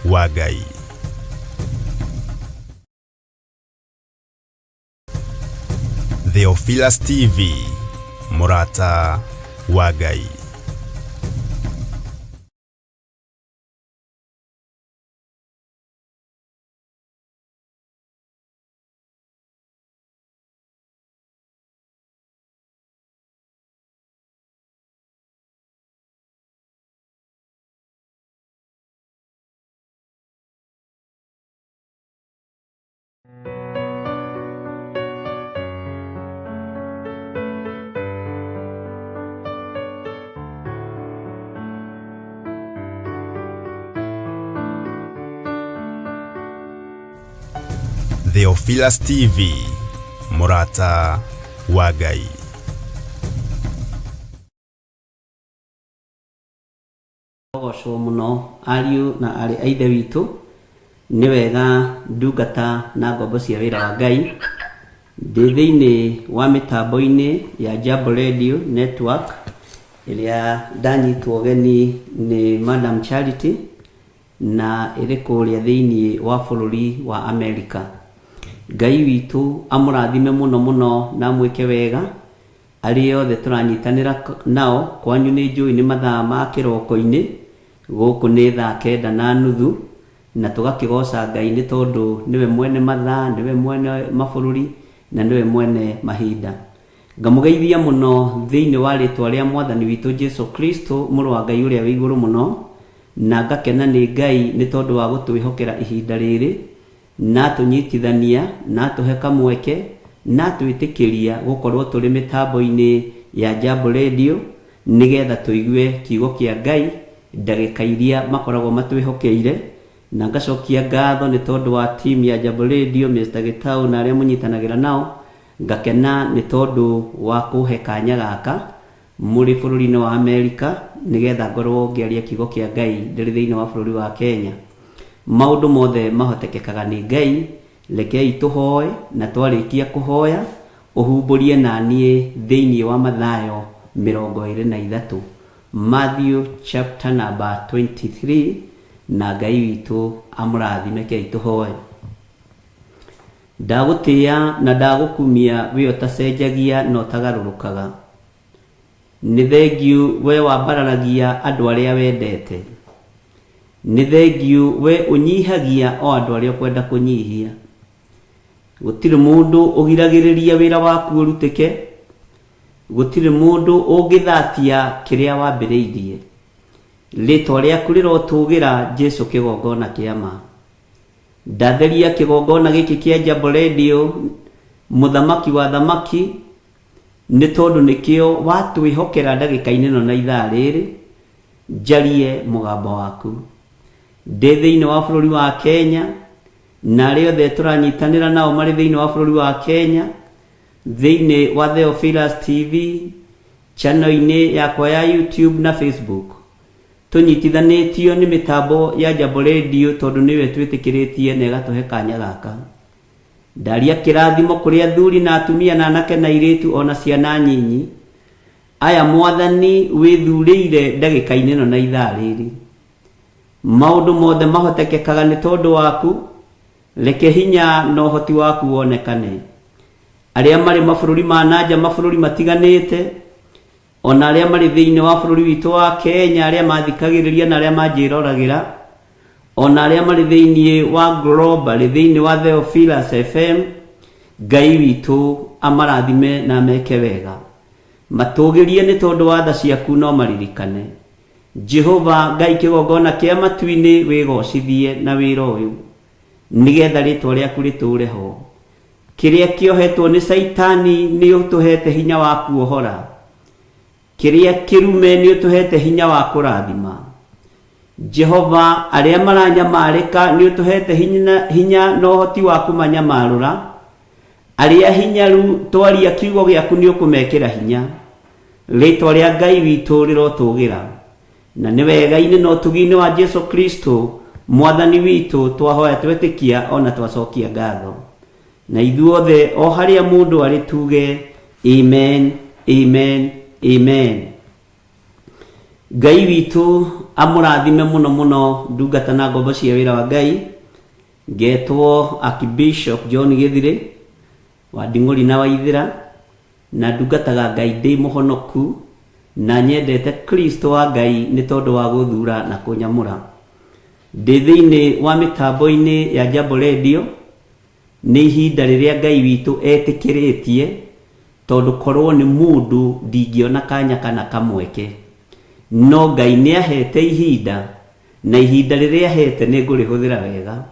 wa Ngai. Theophilus TV, Murata wa Ngai. Theophilus TV, Murata wa Ngai. Gocwo muno ariu na ari aithe witu ni wega ndungata na ngombo cia wira wa Ngai ndi thiini wa mitambo-ini ya Jambo Radio Network iria ndanyitwo geni ni Madam Charity na iri kuria thiini wa bururi wa America. Ngai witu amurathime muno muno na mwike wega ari othe turanyitanira nao kwanyu ni njui ni mathaa ma kiroko-ini guku ni thaa 9:30 na tugakigoca Ngai ni tondu niwe mwene mathaa, niwe mwene mabururi na niwe mwene mahinda. Ngamugeithia muno thiini wa ritwa ria Mwathani witu Jesu Kristo muru wa Ngai uria wi iguru muno, na ngakena ni Ngai ni tondu wa gutwihokera ihinda riri na tunyitithania na tuheka mweke na twitikiria gukorwo turi mitambo-ini ya Jambo Radio nigetha tuigue kiugo kia Ngai ndagika iria makoragwo matwihokeire. Na ngacokia ngatho ni tondu wa team ya Jambo Radio, Mr. Gitau na aria munyitanagira nao. Ngakena ni tondu wa kuhe kanya gaka muri bururi-ini wa America nigetha ngorwo ngiaria kiugo kia Ngai ndiri thiini wa bururi wa Kenya. Maundu mothe mahotekekaga ni Ngai, rekei tuhoe na twarikia kuhoya uhumburie na nie thiini wa Mathayo 23 Matthew chapter number 23 na Ngai witu amurathime. Kei tuhoe. Ndagutia na ndagukumia we utacenjagia no tagarurukaga. Ni thengiu we wambararagia andu aria wendete. Ni thengiu we unyihagia o andu aria kwenda kunyihia. Gutire mundu ugiragiriria wira waku urutike. Gutire mundu ungithatia kiria wambiriirie. Ritwa riaku rirotugira Jesu kigongona kiama. Ndatheria kigongona giki kia Jambo Radio muthamaki wa thamaki ni tondu nikio watwihokera ndagika-ini no na ithaa riri njarie mugambo waku. Ndi thiini wa bururi wa Kenya na aria othe turanyitanira nao mari thiini wa bururi wa Kenya thiini wa Theophilus TV channel-ini yakwa ya YouTube na Facebook. Tunyitithanitio ni mitambo ya Jambo Radio tondu niwe twitikiritie na igatuhe kanya gaka. Ndaria kirathimo kuri athuri na atumia na anake na iritu ona ciana nyinyi. Aya Mwathani withurire ndagika-ini no na ithaa riri. Maundu mothe mahotekekaga ni tondu waku, reke hinya no hoti waku wonekane. Aria mari mabururi ma nanja, mabururi matiganite, ona aria mari thiini wa bururi witu wa Kenya, aria mathikagiriria na aria manjiroragira, ona aria mari thiini wa global thiini wa Theophilus FM, Ngai witu amarathime na meke wega. Matugirie ni tondu wa tha ciaku no maririkane. Jehova Ngai kigongona kia matu-ini wigocithie na wira uyu nigetha ritwa riaku riture ho. Kiria kiohetwo ni Saitani ni utuhete hinya wa kuohora. Kiria kirume ni utuhete hinya wa kurathima. Jehova aria maranyamarika ni utuhete hinya no hoti wa kumanyamarura. Aria hinyaru twaria kiugo giaku ni ukumekera hinya. Ritwa ria Ngai witu rirotugira. Na ni wega-ini no tugi-ini wa Jesu Kristo Mwathani witu twahoya twetikia ona twacokia ngatho. Na ithuothe o haria mundu ari tuge amen, amen, amen. Ngai witu amurathime muno muno ndungata na ngombo cia wira wa Ngai ngetwo Archbishop John Githire wa Nding'uri na Waithira na ndungataga Ngai ndi muhonoku na nyendete Kristo wa Ngai ni tondu wa guthura na kunyamura ndi thiini wa mitambo-ini ya Jambo Radio ni ihinda riria Ngai witu etikiritie tondu korwo ni mundu ndingiona kanya kana kamweke no Ngai ni ahete ihinda na ihinda riria ahete ni ngurihuthira wega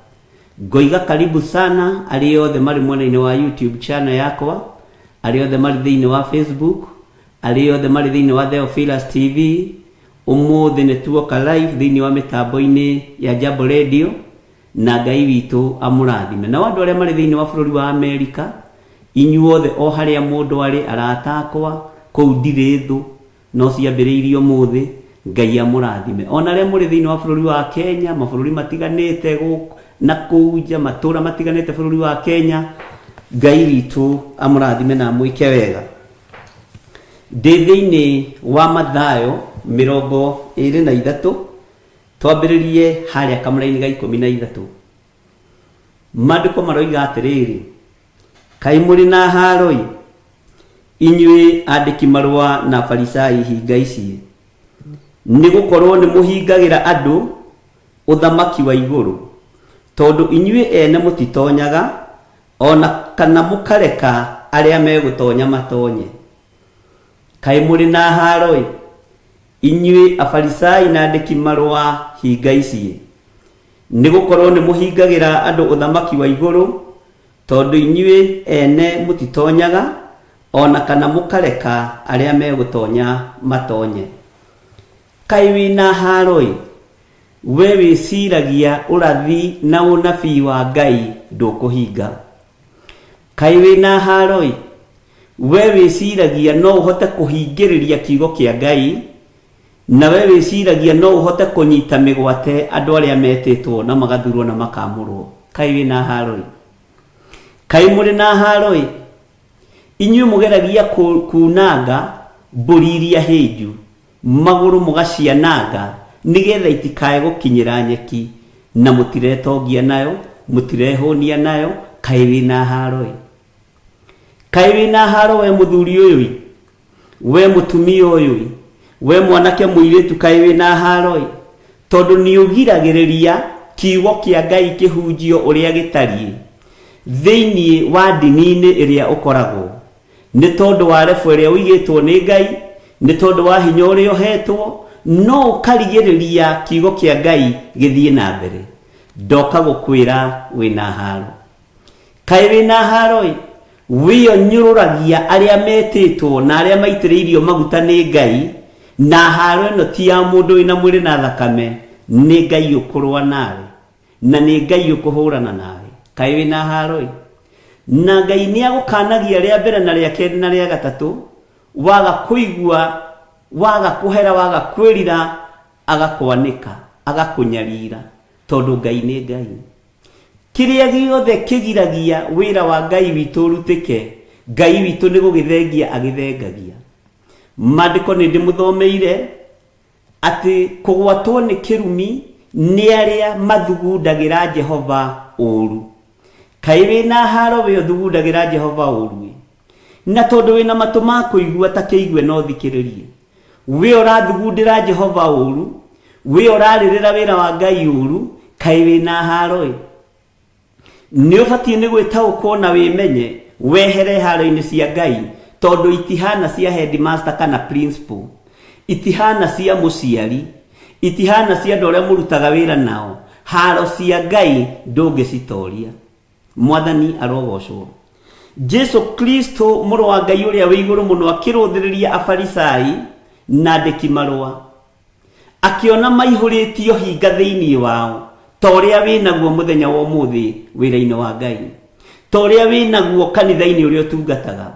ngoiga karibu sana ari othe mari mwena-ini wa YouTube channel yakwa ari othe mari thiini wa Facebook ari othe mari thiini wa Theophilus TV umuthi ni tuoka live thiini wa mitambo-ini ya Jambo Radio na Ngai witu amurathime na andu aria mari thiini wa bururi wa America inyuothe o haria mundu ari aratakwa kou ndiri thu no ciambiriirio muthi Ngai amurathime ona aria muri thiini wa bururi wa Kenya mabururi matiganite na kuja matura matiganite bururi wa Kenya Ngai witu amurathime na mwike wega ndi thiini wa Mathayo 23 twambiririe haria kamuraini ga 13 mandiko maroiga atiriri kai muri na haroi inyui andiki marua na farisai hinga ici ni gukorwo ni muhingagira andu uthamaki wa iguru tondu inyui ene mutitonyaga ona kana mukareka aria megutonya matonye kai muri na haroi inyui afarisai na andiki marua hinga ici ni gukorwo ni muhingagira andu uthamaki wa iguru tondu inyui ene mutitonyaga ona kana mukareka aria megutonya matonye kai wina haroi we wiciragia urathi na unabii wa Ngai ndukuhinga kai wina haroi we wiciragia no uhote kuhingiriria kiugo kia Ngai na we wiciragia no uhote kunyita migwate andu aria metitwo na magathurwo na makamurwo kai wina haroi kai muri na haroi inyu mugeragia kunanga mburiria hinju maguru mugacianaga nigetha itikae gukinyira nyeki na mutiretongia nayo mutirehonia nayo kai wina haro we muthuri uyu we mutumia uyu we mwanake muiritu kai wina haro tondu ni ugiragiriria kiugo kia Ngai kihunjio uria gitarie thiini wa ndini-ini iria ukoragwo ni tondu wa refu iria uigitwo ni Ngai ni tondu wa hinya uria uhetwo no ukarigiriria kiugo kia Ngai githie na mbere ndoka gukwira wina haro kai wina haro wiyo nyururagia aria metitwo na aria maitiriirio maguta ni Ngai na haro ino ti ya mundu ina mwiri na thakame ni Ngai ukurwa nawe na ni Ngai ukuhurana nawe kai wina haro na Ngai ni agukanagia ria mbere na ria keri na ria gatatu waga kuigua waga kuhera waga kwirira agakwanika agakunyarira tondu Ngai ni Ngai kiria giothe kigiragia wira wa Ngai witu rutike Ngai witu ni gugithengia agithengagia mandiko ni ndimuthomeire ati kugwatwo ni kirumi ni aria mathugundagira Jehova uru kai wina haro we thugundagira Jehova uru na tondu wina matu ma kuigua ta kiigue no thikiririe we urathugundira Jehova uru we uraririra wira wa Ngai uru kai wina haro ni ubatie ni gwitaukwo na wimenye wehere haro-ini cia Ngai tondu itihana cia headmaster kana principal itihana cia muciari itihana cia andu aria murutaga wira nao haro cia Ngai ndungicitoria mwathani arogocwo Jesu Kristo muru wa Ngai uria wi iguru muno akiruthiriria afarisai na andiki marua akiona maihũrĩtio hinga thĩinĩ wao toria wĩnaguo mũthenya wa ũmũthĩ wĩra-inĩ wa Ngai toria wĩnaguo kanitha-inĩ ũrĩa ũtungataga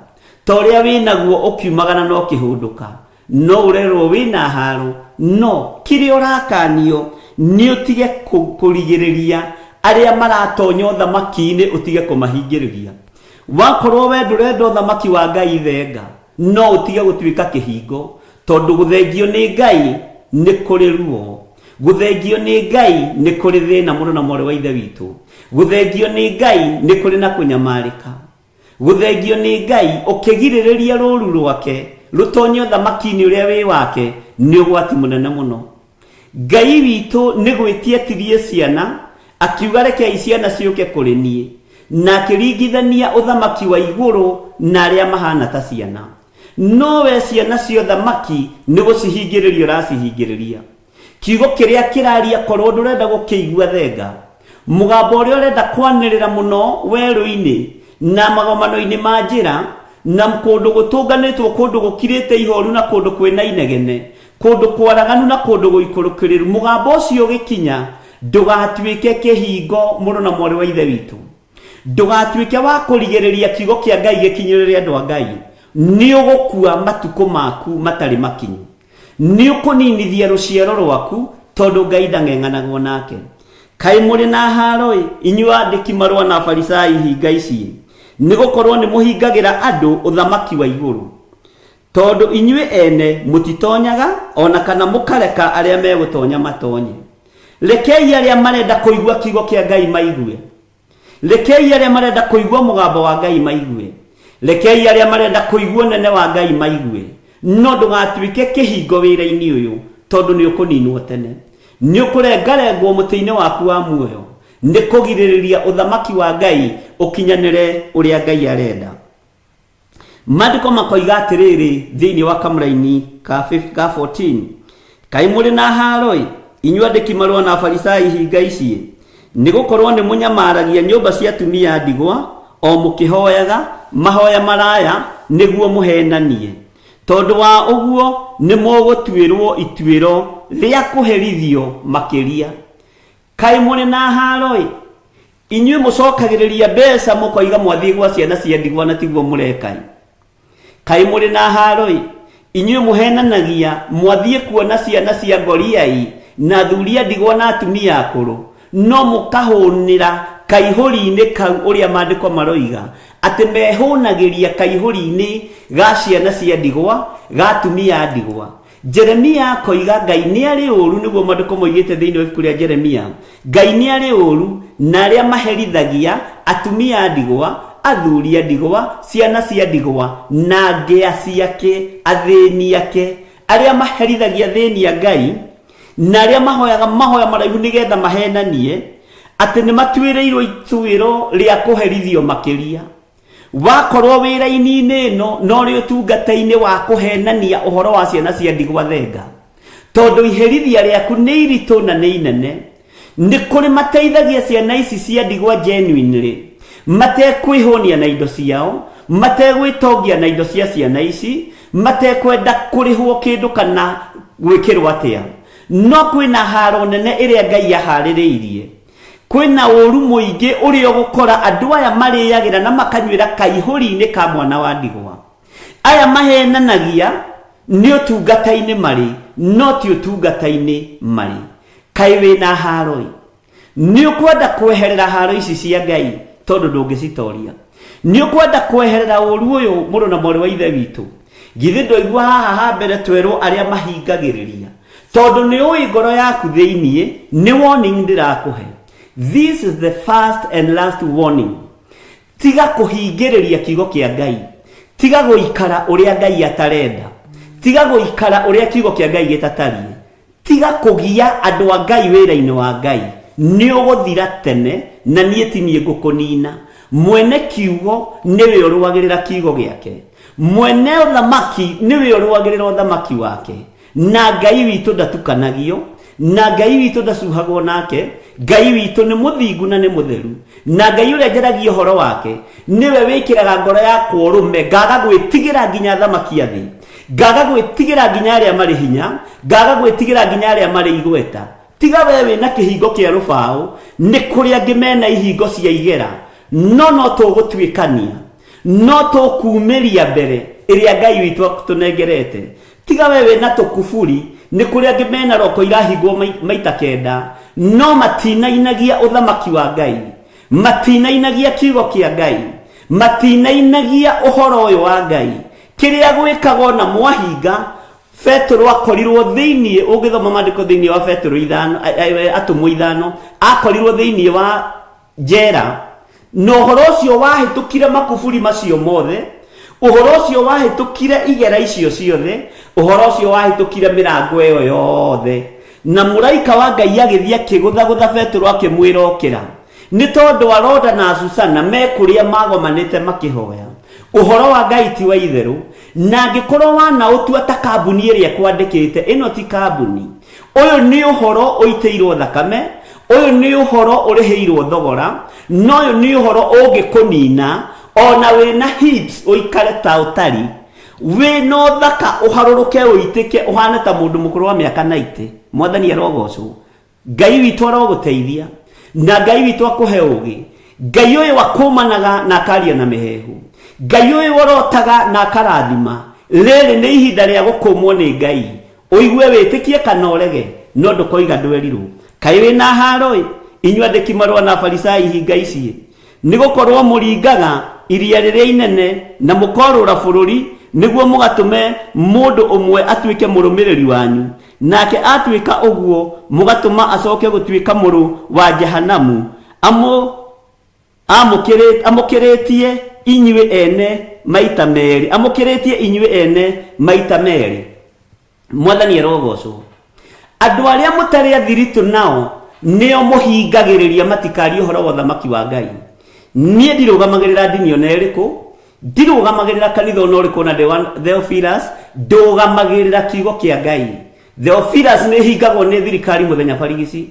toria wĩnaguo ũkiumagana no kĩhũndũka no ũrerwo wĩna haro no kĩrĩa ũrakanio nĩ ũtige kũrigĩrĩria arĩa maratonya ũthamaki-inĩ ũtige kũmahingĩrĩria wakorwo we ndũrenda ũthamaki wa Ngai thenga no ũtige gũtuĩka kĩhingo tondu guthengio ni Ngai ni kuri ruo guthengio ni Ngai ni kuri thina muno na mwari wa ithe witu. Guthengio ni Ngai ni kuri na kunyamarika. Guthengio ni Ngai ukigiriria ruru rwake rutonyo thamaki-ini uria wi wake ni ugwati munene muno. Ngai witu ni gwitietirie ciana akiuga reke ciana ciuke kuri nie na akiringithania uthamaki wa iguru na aria mahana ta ciana. No we ciana cio thamaki ni gucihingiririo racihingiriria. Kiugo kiria kiraria korwo ndurenda gukiigua thenga, mugambo uria urenda kwanirira muno weru-ini na magomano-ini ma njira na kundu gutunganitwo, kundu gukirite ihoru na kundu kwina inegene, kundu kwaraganu na kundu guikurukiriru, mugambo ucio gikinya ndugatuike kihingo muno na mwari wa ithe witu. Ndugatuike wa kurigiriria kiugo kia Ngai gikinyirire andu a Ngai. Ni ugukua matuko maku matari makinyu. Ni ukuninithia ruciaro rwaku tondu Ngai ndang'eng'anagwo nake. Kai muri na haro inyu andiki marwa na Farisai hinga ici ni gukorwo ni muhingagira andu uthamaki wa iguru, tondu inyue ene mutitonyaga ona kana mukareka aria megutonya matonye. Rekei aria marenda kuigua kiugo kia Ngai maigue. Rekei aria marenda kuigua mugambo wa Ngai maigue. Rekei aria marenda kuigua nene wa Ngai maigue. No ndugatuike kihingo wira-ini uyu tondu ni ukuninwo tene. Ni ukurengarengwo muti-ini waku wa muoyo ni kugiririria uthamaki wa Ngai ukinyanire uria Ngai arenda. Mandiko makoiga atiriri thiini wa kamuraini ka 14, kai muri na haro inyu andiki marwa na Farisai hinga ici ni gukorwo ni munyamaragia nyumba cia atumia ndigwa o mukihoyaga mahoya maraya niguo muhenanie. Tondu wa uguo ni mugutuirwo ituiro ria kuherithio makiria. Kai muri na haro inyu mucokagiriria mbeca mukoiga mwathie gwa ciana cia ndigwa na tiguo murekai. Kai muri na haro inyu muhenanagia mwathie kuona ciana cia ngoriai na thuria ndigwa na atumia akuru, no mukahunira kaihuri-ini kau uria mandiko maroiga ati mehunagiria kaihuri-ini ga ciana cia ndigwa ga atumia ndigwa. Jeremia koiga Ngai ni ari uru, niguo mandiko moigite thiini wa ibuku ria Jeremia. Ngai ni ari uru na aria maherithagia atumia ndigwa, athuria ndigwa, ciana cia ndigwa na ngea ciake, athini ake, aria maherithagia thini a Ngai na aria mahoyaga mahoya maraihu nigetha mahenanie ati ni matuireirwo ituiro ria kuherithio makiria. Wakorwo wira-ini ino no ri utungata-ini wa kuhenania uhoro wa ciana cia ndigwa thenga, tondu iherithia riaku ni iritu na ni inene. Ni kuri mateithagia ciana ici cia ndigwa genuinely, matekwihonia na indo ciao, mategwitongia na indo cia ciana ici, matekwenda kurihwo kindu kana gwikirwo atia. No kwina haro nene iria Ngai ahaririirie. Kwina uru muingi uri ugukora andu aya mariyagira na makanywira kaihuri-ini ka mwana wa ndigwa. Aya mahenanagia ni utungata-ini mari, no ti utungata-ini mari. Kai wina haro ni ukwenda kweherera haro ici cia Ngai tondu ndungicitoria. Ni ukwenda kweherera uru uyu muno na mwari wa ithe witu. Githi ndoigua haha mbere twerwo aria mahingagiriria, tondu ni ui ngoro yaku thiini ni warning ndirakuhe. This is the first and last warning. Tiga kuhingiriria kiugo kia Ngai. Tiga guikara uria Ngai atarenda. Tiga guikara uria kiugo kia Ngai gitatarie. Tiga kugia andu a Ngai wira-ini wa Ngai. Ni uguthira tene na nie tinie ngukunina. Mwene kiugo niwe uruagirira kiugo giake. Mwene uthamaki niwe uruagirira uthamaki wake. Na Ngai witu ndatukanagio, na Ngai witu ndacuhagwo nake. Ngai witu ni muthingu na ni mutheru, na Ngai uria njaragia uhoro wake niwe wikiraga ngoro yakwa urume, ngaga gwitigira nginya thamaki athi, ngaga gwitigira nginya aria mari hinya, ngaga gwitigira nginya aria mari igweta. Tiga wewe na kihingo kia rubao ni kuria ngimena ihingo cia igera, no tugutwikania, no tukumeria mbere iria Ngai witu akutunengerete. Tiga wewe na tukuburi ni kuria ngimena roko irahingwo maita kenda, no matinainagia uthamaki wa Ngai, matinainagia kiugo kia Ngai, matinainagia uhoro uyu wa Ngai. Kiria gwikagwo na mwahinga Petro akorirwo thiini ugithoma mandiko thiini wa Petro 5 atumwo 5 akorirwo thiini wa njera no horo cio wahitukire makuburi macio mothe uhoro cio wahitukire igera icio ciothe uhoro cio wahitukire mirango iyo yothe na muraika wa Ngai agithia kiguthagutha Petro akimwira okira ni tondu Aroda na Susana mekuria magomanite makihoya uhoro wa Ngai ti wa itheru na ngikorwo wana utua ta kambuni iria kwandikite ino ti kambuni uyu ni uhoro uiteirwo thakame uyu ni uhoro uriheirwo thogora no uyu ni uhoro ungikunina ona wina hips uikare ta utari wino thaka uharuruke uitike uhane ta mundu mukuru wa miaka 90 mwathani arogocwo Ngai witu aroguteithia na Ngai witu akuhe ugi Ngai uyu wakumanaga na karia na mihehu Ngai uyu worotaga na karathima riri ni ihinda ria gukumwo ni Ngai uigue witikie kana urege no ndukoiga ndweriru kai wina haro inywa ndiki marwa na farisai hinga ici ni gukorwo muringaga iria riria inene na mukorura bururi niguo mugatume mundu umwe atuike murumiriri wanyu nake atuika uguo mugatuma acoke gutuika muru wa jehanamu amukiretie inywe ene maita meri amukiretie inywe ene maita meri mwathani arogocwo andu aria mutari athiritu nao nio muhingagiriria matikari uhoro wa thamaki wa Ngai nie ndirugamagerera ndini ona iriku ndirugamagerera kanitha ona uriku na Theophilus ndugamagerera kiugo kia Ngai Theophilus ni hingagwo ni thirikari muthenya barigici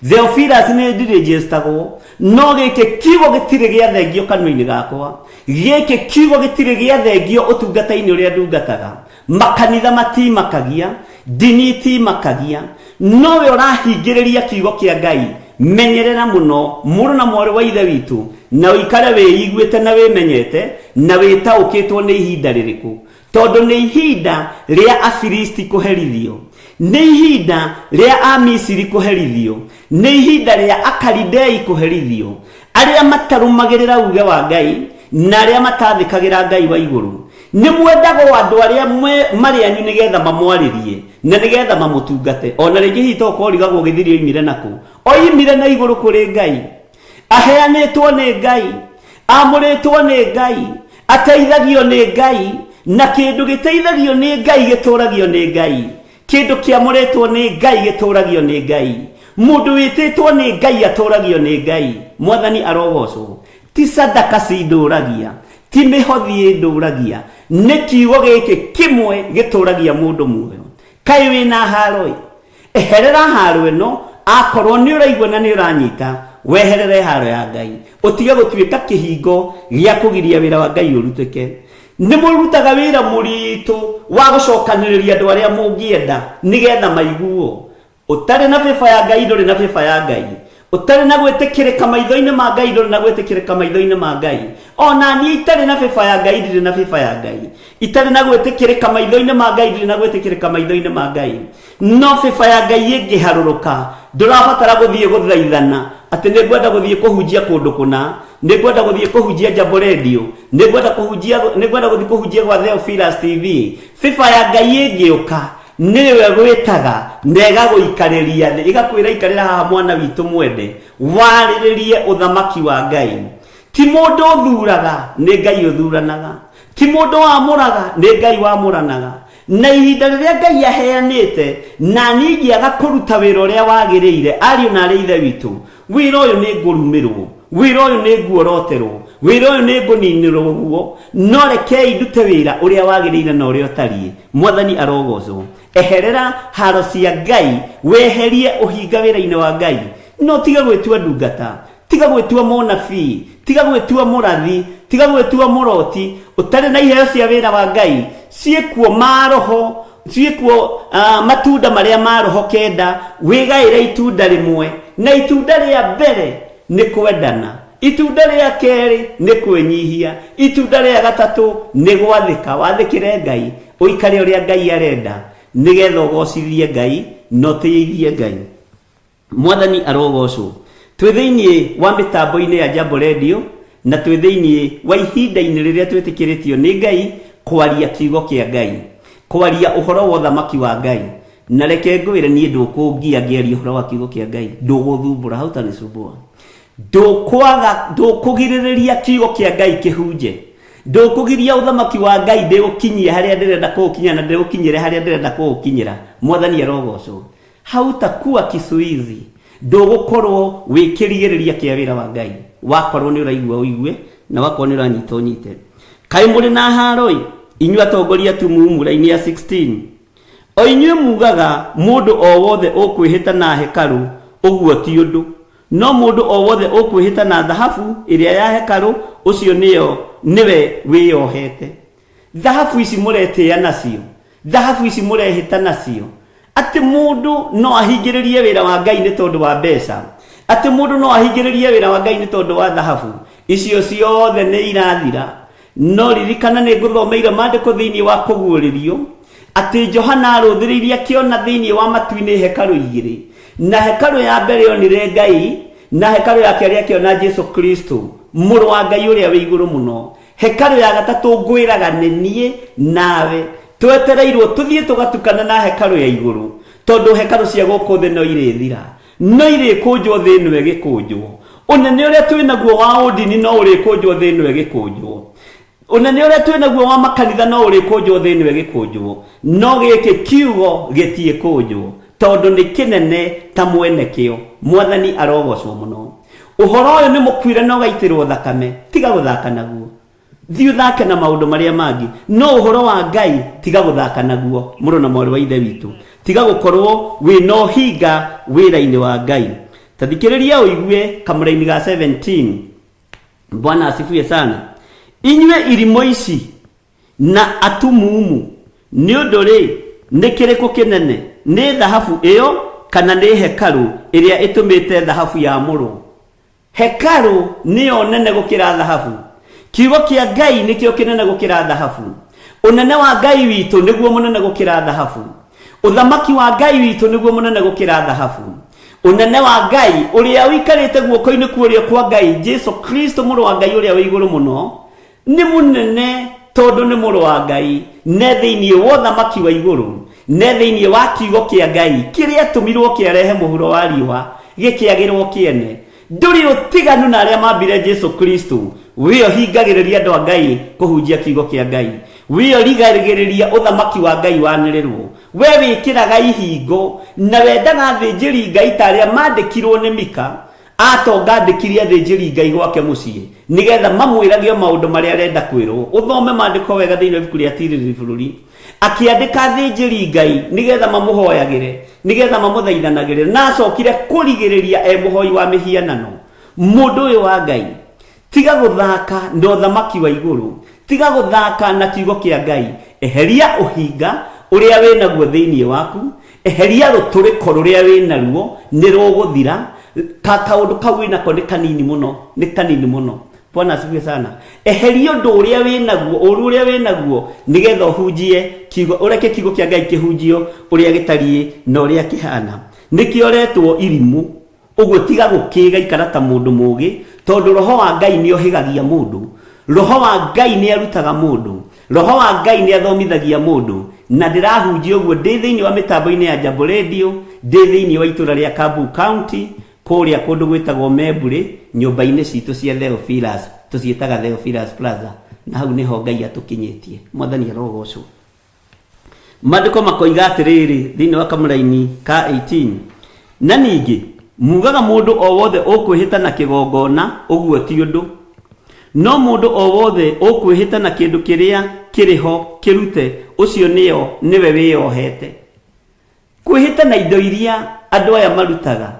Theophilus ni ndirejestagwo no gike kiugo gitire gia thengio kanwa-ini gakwa gike kiugo gitire gia thengio utungata-ini uria ndungataga makanitha matimakagia dini timakagia no we urahingiriria kiugo kia Ngai menyerera muno muru na mwari wa ithe witu na uikare weiguite na wimenyete na witaukitwo ni ihinda ririku tondu ni ihinda ria Afilisti kuherithio ni ihinda ria Amisiri kuherithio ni ihinda ria Akalidei kuherithio aria matarumagirira uge wa Ngai na aria matathikagira Ngai wa iguru ni mwendagwo andu aria mari anyu nigetha mamwaririe na nigetha mamutungate ona ringi hito korigagwo githirio imire naku oimire na iguru kuri Ngai aheanitwo ni Ngai amuritwo ni Ngai ateithagio ni Ngai na kindu giteithagio ni Ngai gituragio ni Ngai kindu kiamuritwo ni Ngai gituragio ni Ngai mundu wititwo ni Ngai aturagio ni Ngai mwathani arogocwo ti sadaka cinduragia ti mihothi induragia ni kiugo giki kimwe gituragia mundu muoyo kai wina haroi eherera haro ino akorwo ni uraigwa na ni uranyita weherere haro ya Ngai utige gutuika kihingo gia kugiria wira wa Ngai urutike ni murutaga wira muritu wa gucokaniriria andu aria mungienda nigetha maiguo utari na beba ya Ngai nduri na beba ya Ngai utari na gwetikirika maitho-ini ma Ngai nduri na gwetikirika maitho-ini ma Ngai ona ni itari na beba ya Ngai ndiri na beba ya Ngai itari na gwetikirika maitho-ini ma Ngai ndiri na gwetikirika maitho-ini ma Ngai no beba ya Ngai ingiharuruka ndurabatara guthie guthaithana ati ni ngwenda guthie kuhunjia kundu kuna ni ngwenda guthie kuhunjia Jambo Radio ni ngwenda guthie kuhunjia gwa Theophilus TV beba ya Ngai ingiuka niwe gwitaga nega guikariria thi igakwira ikarira haha mwana witu mwende wariririe uthamaki wa Ngai ti mundu uthuraga ni Ngai uthuranaga ti mundu wamuraga ni Ngai wamuranaga na ihinda riria Ngai aheanite na ningi agakuruta wira uria wagiriire ari na ari ithe witu wira uyu ni ngurumirwo wira uyu ni nguoroterwo wira uyu ni nguninirwo guo no rekei ndute wira uria wagiriire na uria utari mwathani arogocwo eherera haro cia Ngai weherie uhinga wira-ini wa Ngai no tiga gwetua ndungata tiga gwetua munabii tiga gwetua murathi tiga gwetua muroti utari na iheo cia wira wa Ngai ciekuo maroho ciekuo matunda maria maroho kenda wigaire itunda rimwe na itunda ria mbere ni kwendana itunda ria keri ni kwenyihia itunda ria gatatu ni gwathika wathikire Ngai uikare uria Ngai arenda nigetha ugocithie Ngai no tiithie Ngai mwathani arogocwo twi thiini wa mitambo-ini ya Jambo Radio na twi thiini wa ihinda-ini riria twitikiritio ni Ngai kwaria kiugo kia Ngai kwaria uhoro wa thamaki wa Ngai na reke ngwire nie ndukungia ngeria uhoro wa kiugo kia Ngai nduguthumbura hauta ni sumbua ndukugiririria kiugo kia Ngai kihunje ndukugiria uthamaki wa Ngai ndigukinyia haria ndirenda kukinya na ndigukinyire haria ndirenda kukinyira mwathani arogocwo hauta kuwa kisuizi ndugukorwo wikirigiriria kia wira wa Ngai wakorwo ni uraigua uigue na wakorwo ni uranyita unyite kai muri na haroi inyu atongoria tumumu raini ya 16 o inyu mugaga mundu o wothe ukwihita na hekalu uguo ti undu no mundu o wothe ukwihita na dhahabu iria ya hekalu ucio niwe wiyohete dhahabu ici muretia nacio dhahabu ici murehita nacio ati mundu no ahingiririe wira wa Ngai ni tondu wa mbeca ati mundu no ahingiririe wira wa Ngai ni tondu wa dhahabu icio ciothe ni irathira no ririkana ni nguthomeire mandiko thiini wa kuguuririo ati Johana aruthiriria kiona thiini wa matuini hekalu igiri na hekalu ya mbere yonire Ngai na hekalu ya keria kiona Jesu Kristo muru wa Ngai uria wi iguru muno hekalu ya gatatu ngwiraga nenie nawe twetereirwo tuthie tugatukana na hekalu ya iguru tondu hekalu cia guku thi no irithira no irikunjwo thi nwe gikunjwo unene uria twinaguo wa udini no urikunjwo thi nwe gikunjwo unene uria twinaguo wa makanitha no urikunjwo thi nwe gikunjwo no giki kiugo gitie kunjwo tondu ni kinene ta mwene kio mwathani arogocwo muno uhoro uyu ni mukwire no gaitirwo thakame tiga guthaka naguo thiu thake na maundu maria mangi no uhoro wa Ngai tiga guthaka naguo muru na mwari wa ithe witu tiga gukorwo wi no hinga wira-ini wa Ngai tathikiriria uigue kamuraini ga 17 Bwana asifiwe sana inywe irimo ici na atumumu ni undu ri ni kiriko kinene ni dhahabu iyo kana ni hekalu iria itumite dhahabu ya muru hekalu niyo nene gukira dhahabu kiugo kia Ngai nikio kinene gukira dhahabu unene wa Ngai witu niguo munene gukira dhahabu uthamaki wa Ngai witu niguo munene gukira dhahabu unene wa Ngai uria wikarite guoko-ini kuria kwa Ngai Jesu Kristo muru wa Ngai uria wi iguru muno ni munene tondu ni muru wa Ngai ne thiini wa thamaki wa iguru ne thiini wa kiugo kia Ngai kiria tumirwo kiarehe muhuro wa riwa gikiagirwo kiene nduri utiganu na aria mambire Jesu Kristo wiyo hingagiriria andu a Ngai kuhunjia kiugo kia Ngai wiyo rigagiriria uthamaki wa Ngai wanirerwo we wikiraga ihingo na wendaga thinjiri Ngai taria mandikirwo ni Mika atonga ndikiria thinjiri Ngai gwake mucie nigetha mamwirage maundu maria arenda kwirwo uthome mandiko wega thiini wa ibuku ria tiriri bururi akiandika thinjiri Ngai nigetha mamuhoyagire nigetha mamuthaithanagire na acokire kurigiriria muhoi wa mihianano mundu uyu wa Ngai tiga guthaka ndo thamaki wa iguru tiga guthaka na kiugo kia Ngai eheria uhinga uria winaguo thiini waku eheria ruturiko ruria winaruo ni ruguthira kaundu kau winako ni kanini muno Bwana asifiwe sana eheria undu uria winaguo uria winaguo nigetha uhunjie kiugo ureke kiugo kia Ngai kihunjio uria gitarie na uria kihana nikioretwo irimu uguo tiga gukiga ikara ta mundu mugi tondu roho wa Ngai ni ohigagia mundu roho wa Ngai ni arutaga mundu roho wa Ngai ni athomithagia mundu na ndirahunjia uguo ndi thiini wa mitambo-ini ya Jambo Radio ndi thiini wa itura ria Kiambu County kuria kundu gwitagwo Memburi nyumba-ini citu cia Theophilus tucietaga Theophilus Plaza na hau niho Ngai atukinyitie mwathani arogocwo mandiko makoiga atiriri thiini wa kamuraini ka 18 na ningi mugaga mundu o wothe ukwihita na kigongona uguo ti undu no mundu o wothe ukwihita na kindu kiria kiriho kirute ucio niwe wiyohete kwihita na indo iria andu aya marutaga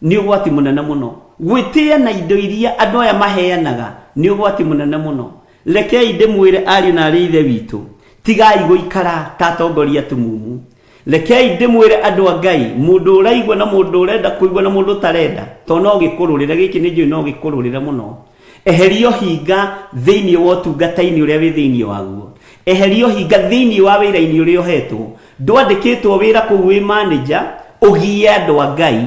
ni ugwati munene muno gwitia na indo iria andu aya maheanaga ni ugwati munene muno rekei ndimwire ari na ari ithe witu tigai guikara tatongoria tumumu rekei ndimwire andu a Ngai mundu uraigwa na mundu urenda kuigwa na mundu tarenda to no gikururira giki ni njui no gikururira muno eherio hinga thiini wa tungata-ini uria wi thiini waguo eherio hinga thiini wa wira-ini uria uhetwo ndwandikitwo wira ku wi manager ugie andu a Ngai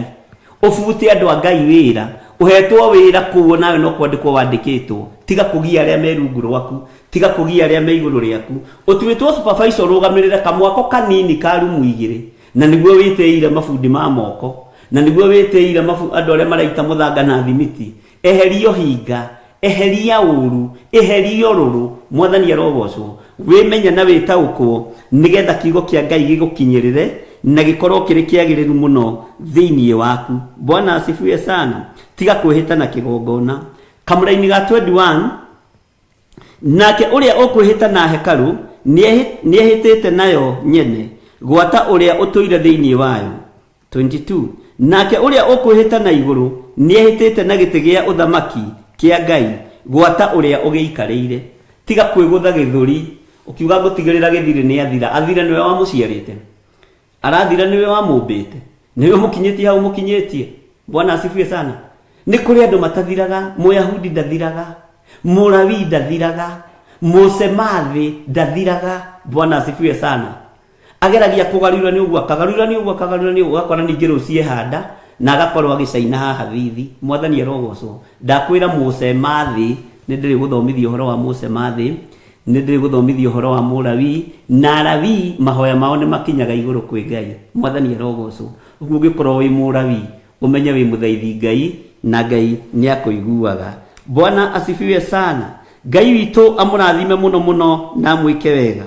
ufute andu a Ngai wira uhetwo wira kuo nawe no kwandikwo wandikitwo tiga kugia aria merungu rwaku tiga kugia aria me iguru riaku utuitwo supervisor rugamirire kamwako kanini ka rumu igiri na niguo witeire mafundi ma moko na niguo witeire andu aria maraita muthanga na thimiti eherio hinga eheria uru eherio ruru mwathani arogocwo wimenya na witaukwo nigetha kiugo kia Ngai gigukinyirire na gikorwo kiri kiagiriru muno thiini waku. Bwana asifiwe sana. Tiga kwihita na kigongona kamuraini ga 21 nake uria ukwihita na hekalu niehitite nayo nyene gwata uria utuire thiini wayo. 22 nake uria ukwihita na iguru niehitite na giti gia uthamaki kia Ngai gwata uria ugiikarire. Tiga kwigutha githuri ukiuga gutigirira githire ni athira niwe wa muciarite arathira niwe wa mumbite niwe mukinyetie hau mukinyetie. Bwana asifiwe sana. Ni kuri andu matathiraga, Muyahudi ndathiraga, Murawi ndathiraga, Musemathi ndathiraga. Bwana asifiwe sana. Ageragia kugarirwa ni ugwa kagarirwa ni ugwa akora ningi rucie handa na agakorwo agicaina haha thithi. Mwathani arogocwo. Ndakwira Musemathi ni ndiri guthomithia uhoro wa Musemathi, ni ndiri guthomithia uhoro wa Murawi na Lawi mahoya mao ni makinyaga iguru kwi Ngai. Mwathani arogocwo. Uguo ngikorwo wi Murawi umenye wi muthaithi Ngai na Ngai ni akuiguaga. Bwana asifiwe sana. Ngai witu amurathime muno muno na mwike wega.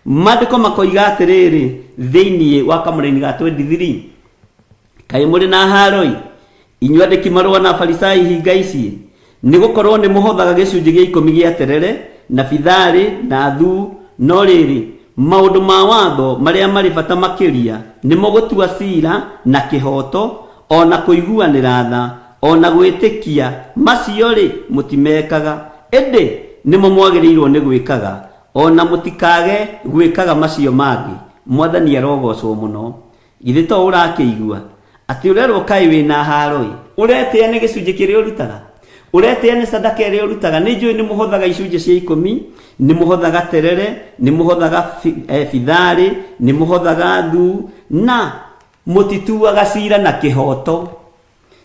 Mandiko makoiga atiriri thiini wa kamuraini ga 23 kai muri na haroi inyuĩ andĩki marũa na Farisai hinga ici nigukorwo ni muhothaga gicunjĩ gia 10 gia terere na bithari na thu no rĩrĩ maũndũ ma watho marĩa marĩ bata makĩria nĩ mũgũtua cira na kĩhoto ona kũiguanĩra tha ona gwĩtĩkia macio rĩ mũtimekaga ĩndĩ nĩmo mwagĩrĩirwo nĩ gwĩkaga ona mũtikage gwĩkaga macio mangĩ. Mwathani arogocwo muno. Githĩ to ũrakĩigua atĩ ũrerwo kai wĩna haroi ũretĩa nĩ gĩcunjĩ kĩrĩa ũrutaga ũretĩa nĩ sadaka ĩrĩa ũrutaga. Nĩ njũĩ nĩ mũhothaga icunjĩ cia 10 nĩ mũhothaga terere nĩ mũhothaga bithari nĩ mũhothaga thu na mũtituaga cira na kĩhoto.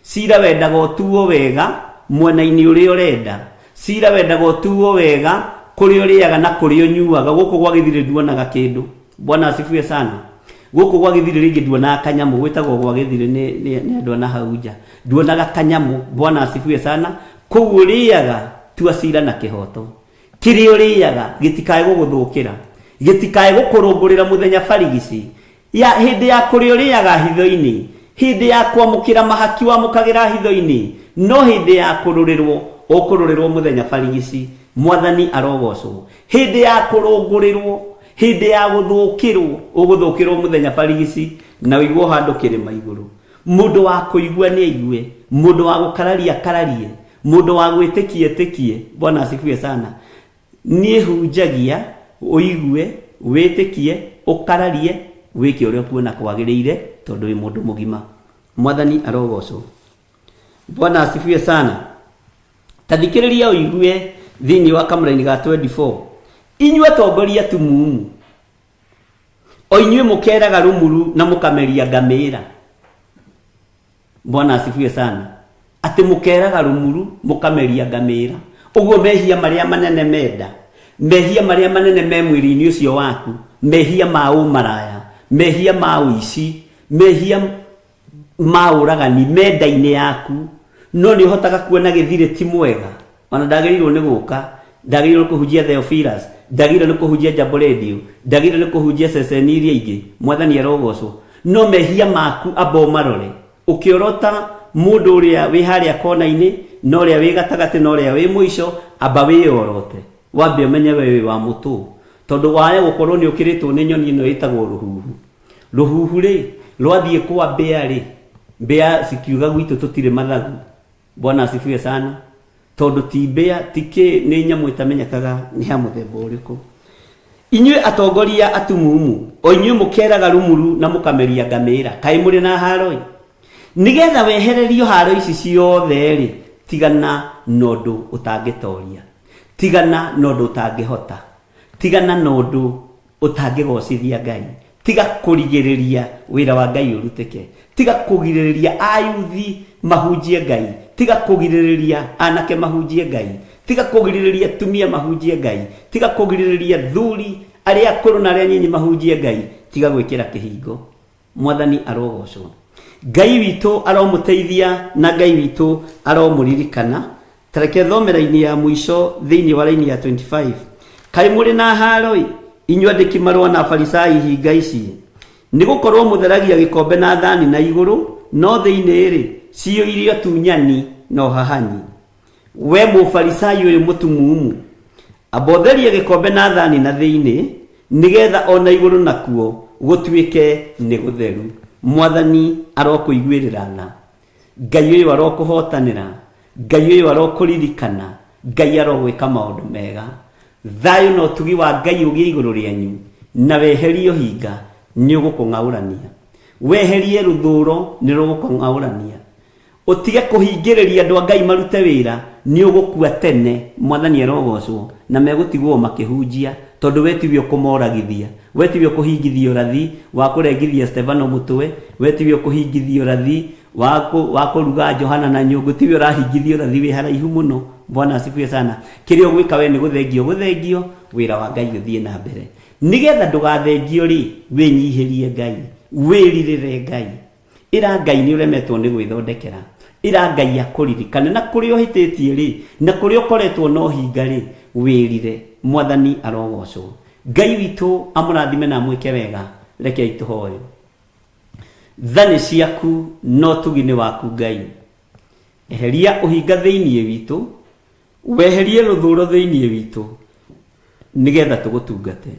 Cira wendaga ũtuo wega mwena-inĩ ũrĩa ũrenda. Cira wendaga ũtuo wega kũrĩa ũrĩaga na kũrĩa ũnyuaga. Gũkũ gwa gĩthirĩ nduonaga kĩndũ. Bwana asifiwe sana. Gũkũ gwa gĩthirĩ rĩngĩ nduonaga kanyamu gwĩtagwo gwa gĩthirĩ nĩ andũ na hau nja nduonaga kanyamu. Bwana asifiwe sana. Kũu ũrĩaga tua cira na kĩhoto. Kĩrĩa ũrĩaga gĩtikae gũgũthũkĩra gĩtikae gũkũrũngũrĩra mũthenya barigici ya hĩndĩ ya kũrĩa ũrĩaga hitho-inĩ hĩndĩ ya kwamũkĩra mahaki wamũkagĩra hitho-inĩ no hĩndĩ ya kũrũrĩrwo ũkũrũrĩrwo mũthenya barigici. Mwathani arogocwo. Hĩndĩ ya kũrũngũrĩrwo hĩndĩ ya gũthũkĩrwo ũgũthũkĩrwo mũthenya barigici na wĩiguo handũ kĩrĩma igũrũ. Mũndũ wa kũigua nĩ aigue, mũndũ wa gũkararia kararie, mũndũ wa gwĩtĩkia tĩkie. Bwana asifiwe sana. Niĩ hunjagia ũigue wĩtĩkie ũkararie wĩke ũrĩa kuona kwagĩrĩire tondũ wĩ mũndũ mũgima. Mwathani arogocwo. Bwana asifiwe sana. Tathikĩrĩria ũigue thiini wa kamũraini ga 24 inyuĩ atongoria tumumu o inyuĩ mũkeraga rumuru na mũkameria ngamĩra. Bwana asifiwe sana. Atĩ mũkeraga rumuru mũkameria ngamĩra. Ũguo mehia marĩa manene menda, mehia marĩa manene me mwĩrĩ-inĩ ũcio waku, mehia ma ũmaraya, mehia ma ũici, mehia ma ũragani menda-inĩ yaku no nĩ ũhotaga kuona gĩthirĩ ti mwega. Ona ndagĩrĩirwo nĩ gũka, ndagĩrĩirwo kũhunjia Theophilus, ndagĩrĩirwo nĩ kũhunjia Jambo Radio, ndagĩrĩirwo nĩ kũhunjia ceceni iria ingĩ. Mwathani arogocwo. No mehia maku amba marore ũkĩorota mũndũ ũrĩa wĩ harĩa kona-inĩ no ũrĩa wĩ gatagatĩ no ũrĩa wĩ mũico amba wĩyorote wambe ũmenye we wa mũtũ tondũ waya gũkorwo nĩ ũkĩrĩtwo nĩ nyoni ĩno ĩtagwo rũhuhu. Rũhuhu rĩ rwathiĩ kwa mbĩa rĩ mbĩa cikiuga gwitũ tũtirĩ mathagu. Bwana asifiwe sana. Tondũ ti mbĩa tikĩ nĩ nyamũ ĩtamenyekaga nĩ ha mũthemba ũrĩkũ. Inyuĩ atongoria atumumu o inyuĩ mũkeraga rumuru na mũkameria ngamĩra kaĩ mũrĩ na haroi. Nigetha wehererio haro ici ciothe rĩ tigana na ũndũ ũtangĩtoria, tigana na ũndũ ũtangĩhota, tigana na ũndũ ũtangĩgocithia Ngai, tiga kũrigĩrĩria wĩra wa Ngai ũrutĩke, tiga kũgirĩrĩria ayuthi mahunjie Ngai, tiga kugiririria anake mahunjie Ngai, tiga kugiririria tumia mahunjie Ngai, tiga kugiririria thuri aria akuru na aria nyinyi mahunjie Ngai, tiga gwikira kihingo. Mwathani arogocwo. Ngai witu aromuteithia na Ngai witu aromuririkana. Tareke thomera-ini ya mwisho thiini wa laini ya 25. Kai muri na haroi inyuĩ andĩki marũa na Farisai hinga ici, nĩ gũkorwo mũtheragia gĩkombe na thani na igũrũ, no thĩinĩ rĩ ciyũirio tunyani no hahanyi. We mũfarisai ũyũ mũtumumu, abotherie gĩkombe na thani na thĩinĩ, nĩgetha ona igũrũ nakuo gũtuĩke nĩ gũtheru. Mwathani arokũiguĩrĩra tha. Ngai ũyũ arokũhotanĩra. Ngai ũyũ arokũririkana. Ngai arogwĩka maũndũ mega. Thayũ na ũtugi wa Ngai ũgĩe igũrũ rĩanyu, na weherie ũhinga nĩ ũgũkũng'aũrania. Weherie rũthũũro nĩ rũgũkũng'aũrania. Ũtige kũhingĩrĩria andũ a Ngai marute wĩra, nĩ ũgũkua tene. Mwathani arogocwo, na megũtigwo makĩhunjia, tondũ we tiwe ũkũmoragithia. We tiwe ũkũhingithia ũrathi wa kũrengithia Stefano mũtwe. We tiwe ũkũhingithia ũrathi wa kũruga Johana na nyũngũ. Tiwe ũrahingithia ũrathi wĩ haraihu mũno. Bwana asifiwe sana. Kĩrĩa ũgwĩka we nĩ gũthengio wĩra wa Ngai ũthiĩ na mbere. Nĩgetha ndũgathengio rĩ, wĩnyihĩrie Ngai, wĩrirĩre Ngai. Ĩra Ngai nĩ ũremetwo nĩ gwĩthondekera. Ĩra Ngai akũririkane, na kũrĩa ũhĩtĩtie rĩ, na kũrĩa ũkoretwo no hinga rĩ, wĩrire. Mwathani arogocwo. Ngai witũ amũrathime na mwĩke wega. Rekei tũhoe. Tha nĩ ciaku no tugi nĩ waku Ngai. Eheria ũhinga thĩinĩ witũ, weherie rũthũũro thĩinĩ witũ, nĩgetha tũgũtungate.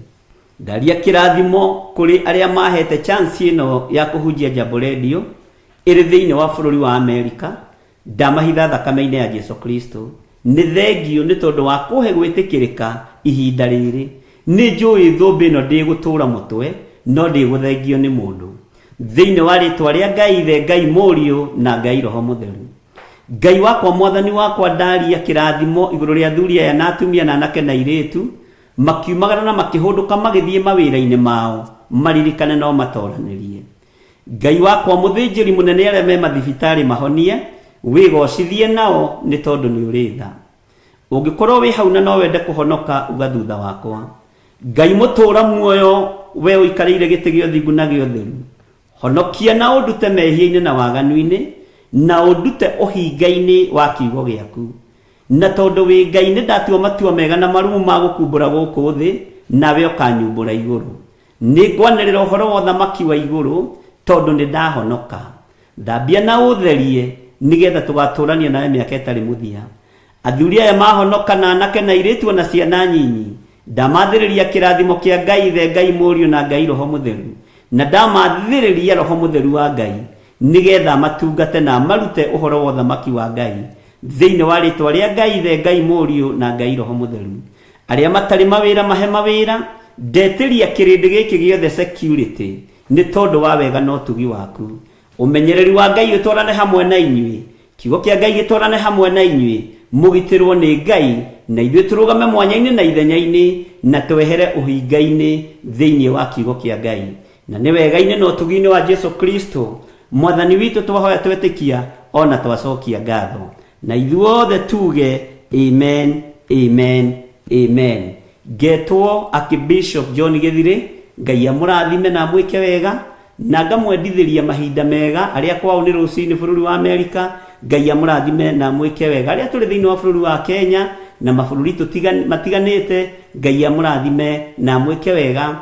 Ndaria kĩrathimo kũrĩ arĩa mahete chance ĩno ya kũhunjia Jambo Radio ĩrĩ thĩinĩ wa bũrũri wa Amerika. Ndamahitha thakame-inĩ ya Jesu Kristo. Nĩ thengio nĩ tondũ wa kũhe gwĩtĩkĩrĩka ihinda rĩrĩ. Nĩ njũĩ thũmbĩ ĩno ndĩgũtũũra mũtwe, no ndĩgũthengio nĩ mũndũ. Thĩinĩ wa rĩtwa rĩa Ngai Ithe, Ngai Mũriũ na Ngai Roho Mũtheru. Ngai wakwa, Mwathani wakwa, ndaria kĩrathimo igũrũ rĩa thuri aya na atumia na anake na airĩtu, makiumagara na makĩhũndũka magĩthiĩ mawĩra-inĩ mao, maririkane no matoranĩrie. Ngai wakwa, mũthĩnjĩri mũnene arĩa me mathibitarĩ mahonie, wĩgocithie nao nĩ tondũ nĩ ũrĩ tha. Ũngĩkorwo wĩ hau na no wende kũhonoka, uga thutha wakwa. Ngai mũtũũra muoyo, we ũikarĩire gĩtĩ gĩa ũthingu na gĩa ũtheru, honokia na ũndute mehia-inĩ na waganu-inĩ, na ũndute ũhinga-inĩ wa kiugo gĩaku. Na tondũ wĩ Ngai nĩ ndatua matua mega na marumu ma gũkumbũra gũkũ thĩ, nawe ũkanyumbũra igũrũ. Nĩ ngwanĩrĩra ũhoro wa ũthamaki wa igũrũ, tondũ nĩ ndahonoka. Ndambia na ũtherie, nĩgetha tũgatũrania nawe mĩaka ĩtarĩ mũthia. Athuri aya mahonoka na anake na airĩtu na ciana nyinyi, ndamathĩrĩria kĩrathimo kĩa Ngai Ithe, Ngai Mũriũ na Ngai Roho Mũtheru. Na ndamathĩrĩria Roho Mũtheru wa Ngai, nĩgetha matungate na marute ũhoro wa ũthamaki wa Ngai thĩinĩ wa rĩtwa rĩa Ngai Ithe, Ngai Mũriũ na Ngai Roho Mũtheru. Arĩa matarĩ mawĩra mahe mawĩra. Ndetĩria kĩrĩndĩ gĩkĩ gĩothe security, nĩ tondũ wa wega na ũtugi waku. Ũmenyereri wa Ngai ũtwarane hamwe na inyuĩ. Kiugo kĩa Ngai gĩtwarane hamwe na inyuĩ. Mũgitĩrwo nĩ Ngai, na ithuĩ tũrũgame mwanya-inĩ na ithenya-inĩ, na twehere ũhinga-inĩ thĩinĩ wa kiugo kĩa Ngai. Na nĩ wega-inĩ na ũtugi-inĩ wa Jesu Kristo, Mwathani witũ twahoya twetĩkia, ona twacokia ngatho. Na ithuothe tuge amen, amen, amen. Ngetwo Archbishop John Gĩthirĩ. Ngai amũrathime na mwĩke wega, na ngamwendithĩria mahinda mega. Arĩa kwao nĩ rũcinĩ bũrũri wa Amerika, Ngai amũrathime na mwĩke wega. Arĩa tũrĩ thĩinĩ wa bũrũri wa Kenya na mabũrũri matiganĩte, Ngai amũrathime na mwĩke wega,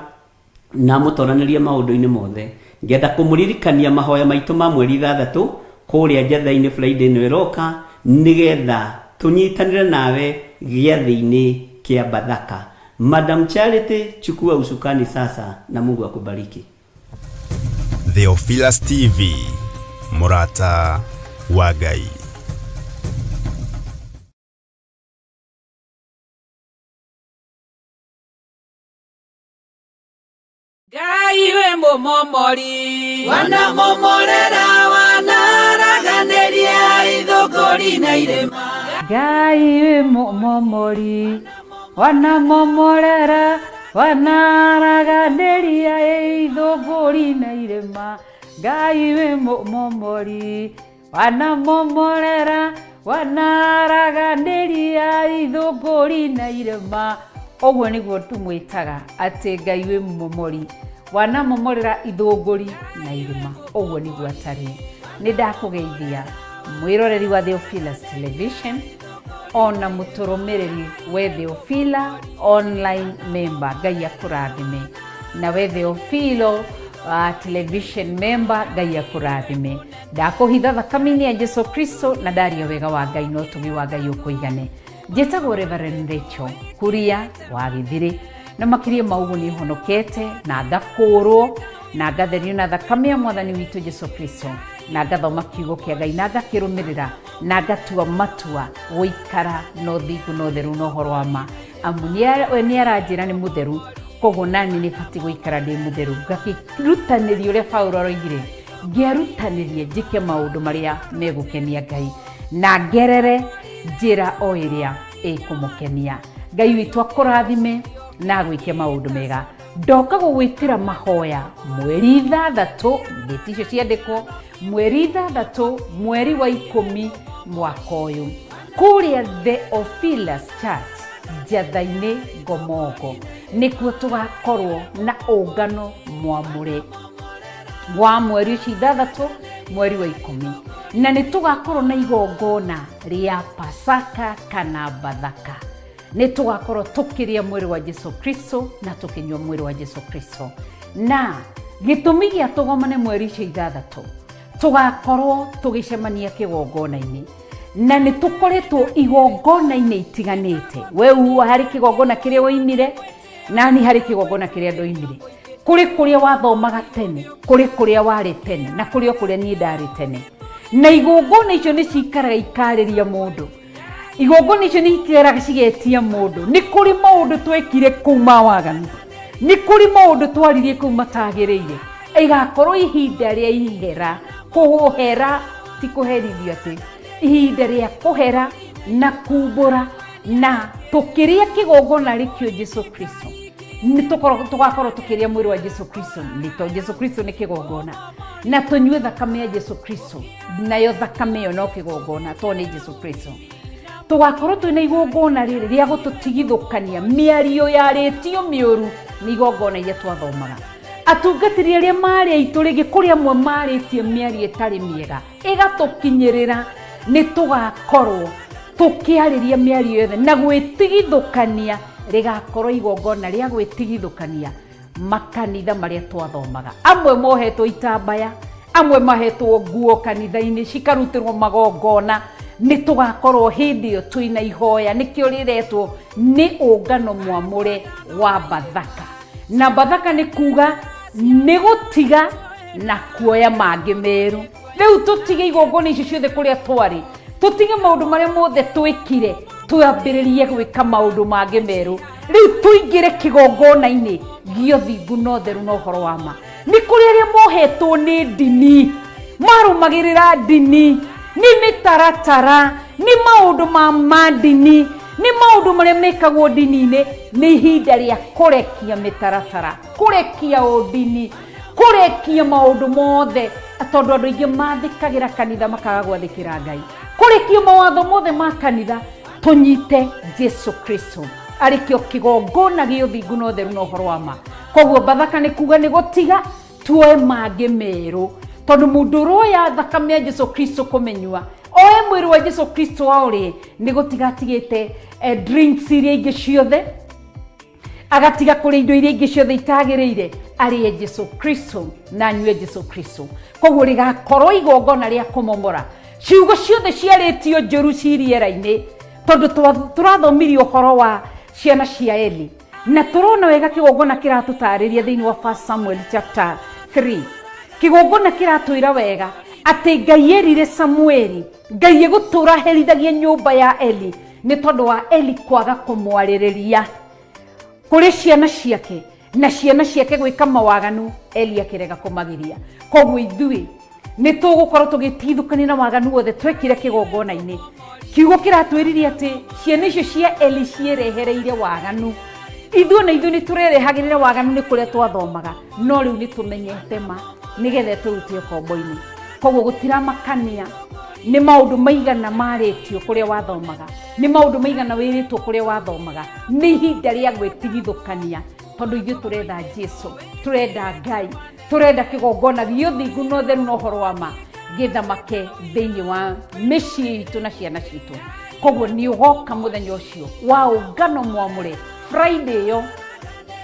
na mũtoranĩrie maũndũ-inĩ mothe. Ngenda kũmũririkania mahoya maitũ ma mweri 6 kũrĩa njatha-inĩ Friday ĩno ĩroka, nĩgetha tũnyitanĩre nawe gĩathĩ-inĩ kĩa Bathaka. Madam Charity, chukua usukani sasa, na Mungu akubariki. Theophilus TV, mũrata wa Ngai. Ngai we mũmomori, wanamomorera wanaraganĩria ithũngũri na irĩma. Ngai we mũmomori, wanamomorera wanaraganĩria ithũngũri na irĩma. Ngai we mũmomori, wanamomorera wanaraganĩria ithũngũri na irema. Ũguo nĩguo tũmwĩtaga atĩ Ngai wĩ mũmomori, wanamomorera ithũngũri na irema. Ũguo nĩguo atariĩ. Nĩ ndakũgeithia mwĩroreri wa Theophilus Television, ona mũtũrũmĩrĩri wa Theophila online member. Ngai akũrathime. Na we Theophilo television member, Ngai akũrathime. Ndakũhitha thakame-inĩ ya Jesu Kristo na ndaria wega wa Ngai no ũtũmi wa Ngai ũkũigane. Njĩtagwo Reverend Rachel Kuria wa Gĩthiri, na makĩria mauguo nĩ honokete na ngakũrwo na ngatherio na thakame ya Mwathani witũ Jesu Kristo, na ngathoma kiugo kĩa Ngai na ngakĩrũmĩrĩra na ngatua matua gũikara no thingu no theru no ũhoro wa ma. Amu nĩ aranjĩra nĩ mũtheru, koguo nani nĩ batiĩ gũikara ndĩ mũtheru. Ngakĩrutanĩria ũrĩa Paulo aroigire, ngĩarutanĩria njĩke maũndũ marĩa megũkenia Ngai na ngerere njĩra o ĩrĩa ĩkũmũkenia. Ngai witũ akũrathime na gwĩke maũndũ mega. Ndoka gũgwĩtĩra mahoya mweri 6, ndĩti icio ciandĩkwo, mweri 6 mweri wa 10 mwaka ũyũ, kũrĩa Theophilus Church Njatha-inĩ Ngomongo, nĩkuo tũgakorwo na ũngano mwamũre wa mweri ũcio 6 mweri wa 10, na nĩ tũgakorwo na igongona rĩa Pasaka kana Bathaka. Nĩ tũgakorwo tũkĩrĩa mwĩrĩ wa Jesu Kristo na tũkĩnyua mwĩrĩ wa Jesu Kristo. Na gĩtũmi gĩa tũgomane mweri ũcio 6, tũgakorwo tũgĩcemania kĩgongona-inĩ, na nĩ tũkoretwo igongona-inĩ itiganĩte. Weu harĩ kĩgongona kĩrĩa woimire, nani harĩ kĩgongona kĩrĩa ndoimire. Kũrĩa wathomaga tene, kũrĩa warĩ tene, na kũrĩa niĩ ndarĩ tene. Na igongona icio nĩ cikaraga ikarĩria mũndũ. Igongona icio nĩ ikeraga cigetia mũndũ. Nĩ kũrĩ maũndũ twekire kuma waganu, nĩ kũrĩ maũndũ twaririe kũu matagĩrĩire. Igakorwo ihinda rĩa ihera, kũhera ti kũherithio atĩ, ihinda rĩa kũhera na kumbũra na tũkĩrĩa kĩgongona rĩkĩo Jesu Kristo. Tũgakorwo tũkĩrĩa mwĩrĩ wa Jesu Kristo, nĩ tondũ Jesu Kristo nĩ kĩgongona, na tũnyue thakame ya Jesu Kristo, nayo thakame ĩyo no kĩgongona tondũ nĩ Jesu Kristo. Tũgakorwo twĩna igongona rĩrĩ rĩa gũtũtigithũkania mĩario yarĩtio mĩũru nĩ igongona iria twathomaga. Atungatĩri arĩa marĩ aitũ rĩngĩ kũrĩ amwe marĩtie mĩario ĩtarĩ mĩega ĩgatũkinyĩrĩra, nĩ tũgakorwo tũkĩarĩria mĩario yothe na gwĩtigithũkania. Rĩgakorwo igongona rĩa gwĩtigithũkania makanitha marĩa twathomaga. Amwe mohetwo itambaya, amwe mahetwo nguo kanitha-inĩ cikarutĩrwo magongona. Nĩ tũgakorwo hĩndĩ ĩyo twĩna ihoya, nĩkĩo rĩretwo nĩ ũngano mwamũre wa Bathaka. Na Bathaka nĩ kuga nĩ gũtiga na kuoya mangĩ merũ. Rĩu tũtige igongona icio ciothe kũrĩa twarĩ, tũtige maũndũ marĩa mothe twĩkire, twambĩrĩrie gwĩka maũndũ mangĩ merũ. Rĩu tũingĩre kĩgongona-inĩ gĩa ũthingu na ũtheru na ũhoro wa ma. Nĩ kũrĩ arĩa mohetwo nĩ ndini, marũmagĩrĩra ndini, nĩ mĩtaratara, nĩ maũndũ ma ndini, nĩ maũndũ marĩa mekagwo ndini-inĩ. Nĩ ihinda rĩa kũrekia mĩtaratara, kũrekia ũndini, kũrekia maũndũ mothe, tondũ andũ aingĩ mathikagĩra kanitha makaga gwathĩkĩra Ngai. Kũrekia mawatho mothe ma kanitha, tũnyite Jesu Kristo arĩkĩo kĩgongona gĩa ũthingu na ũtheru na ũhoro wa ma. Koguo Bathaka nĩ kuga nĩ gũtiga tuoe mangĩ merũ, tondũ mũndũ ũroya thakame ya Jesu Kristo kũmenyua, oe mwĩrĩ wa Jesu Kristo waũrĩ, nĩ gũtiga atigĩte drinks iria ingĩ ciothe, agatiga kũrĩa indo iria ingĩ ciothe itagĩrĩire, arĩe Jesu Kristo na anyue Jesu Kristo. Koguo rĩgakorwo igongona rĩa kũmomora ciugo ciothe ciarĩtio njũru ciriera-inĩ, tondũ tũrathomirie ũhoro wa ciana cia Eli, na tũrona wega kĩgongona kĩratũtarĩria thĩinĩ wa 1 Samuel chapter 3. Kĩgongona kĩratwĩra wega atĩ Ngai erire Samueli, Ngai egũtũra herithagia nyũmba ya Eli nĩ tondũ wa Eli kwaga kũmwarĩrĩria kũrĩ ciana ciake, na ciana ciake gwĩka mawaganu, Eli akĩrega kũmagiria. Koguo ithuĩ nĩ tũgũkorwo tũgĩtigithũkania na waganu wothe twekire kĩgongona-inĩ. Kiugo kĩratwĩririe atĩ ciana icio cia Eli ciĩrehereire waganu. Ithuĩ na ithuĩ nĩ tũrerehagĩrĩra waganu nĩ kũrĩa twathomaga, no rĩu nĩ tũmenyete ma nĩgetha tũrute ũkombo-inĩ. Koguo gũtiramakania nĩ maũndũ maigana marĩtio kũrĩa wathomaga, nĩ maũndũ maigana wĩrĩtwo kũrĩa wathomaga, nĩ ihinda rĩa gwĩtigithũkania tondũ ithuĩ tũrenda Jesũ, tũrenda Ngai, tũrenda kĩgongona gĩa ũthingu na ũtheru na ũhoro wa ma gĩthamake thĩinĩ wa mĩciĩ itũ na ciana citũ. Koguo nĩ ũgoka mũthenya ũcio wa ũngano mwamũre Friday ĩyo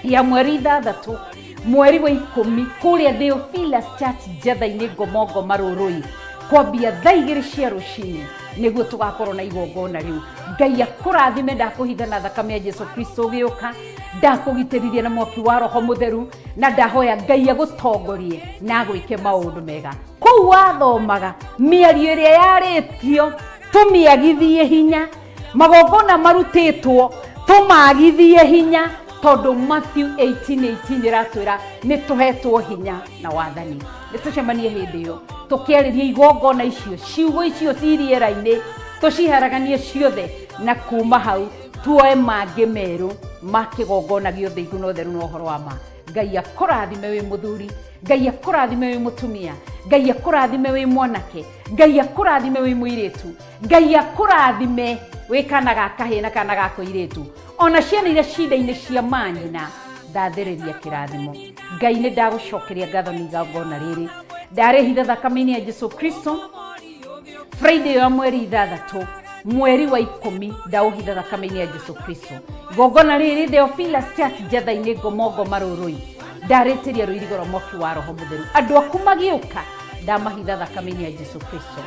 ya mweri 6 mweri wa 10 kũrĩa Theophilus Church Njatha-inĩ Ngomongoma Rũrũi, kwambia thaa 2 cia rũcinĩ nĩguo tũgakorwo na igongona rĩu. Ngai akũrathime, ndakũhitha na thakame ya Jesũ Kristo ũgĩũka, ndakũgitĩrithia na mwaki wa Roho Mũtheru, na ndahoya Ngai agũtongorie na agwĩke maũndũ mega. Kũu wathomaga mĩario ĩrĩa yarĩtio tũmĩagithie hinya, magongona marutĩtwo tũmagithie hinya, tondũ Matthew 18:18 ĩratwĩra nĩ tũhetwo hinya na wathani. Nĩ tũcemanie hĩndĩ ĩyo tũkĩarĩria igongona icio, ciugo icio cirĩera-inĩ, tũciharaganie ciothe, na kuma hau tuoe mangĩ merũ ma kĩgongona gĩa ũthingu na ũtheru na ũhoro wa ma. Ngai akũrathime wĩ mũthuri, Ngai akũrathime wĩ mũtumia, Ngai akũrathime wĩ mwanake, Ngai akũrathime wĩ mũirĩtu, Ngai akũrathime wĩ kana ga kahĩ na kana ga kũirĩtu, ona ciana iria cinda-inĩ cia manyina, ndathĩrĩria kĩrathimo. Ngai nĩ ndagũcokeria ngatho nĩ igongona rĩrĩ, ndarĩhitha thakame-inĩ ya Jesũ Kristo Friday ya mweri 6 mweri wa 10, ndaũhitha thakame-inĩ ya Jesũ Kristo. Igongona rĩrĩ Theophilus Church Njatha-inĩ Ngomongoma Rũrũi, ndarĩtĩria rũirigo rwa mwaki wa Roho Mũtheru. Andũ aku magĩũka, ndamahitha thakame-inĩ ya Jesũ Kristo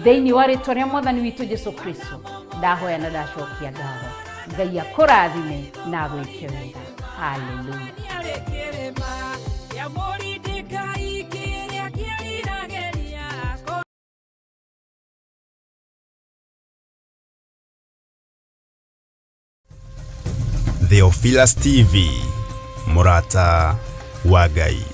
thĩinĩ wa rĩtwa rĩa Mwathani witũ Jesũ Kristo, ndahoya na ndacokia ngatho. Ngai akũrathime na agwĩke wega. Hallelujah. Theophilus TV, mũrata wa Ngai.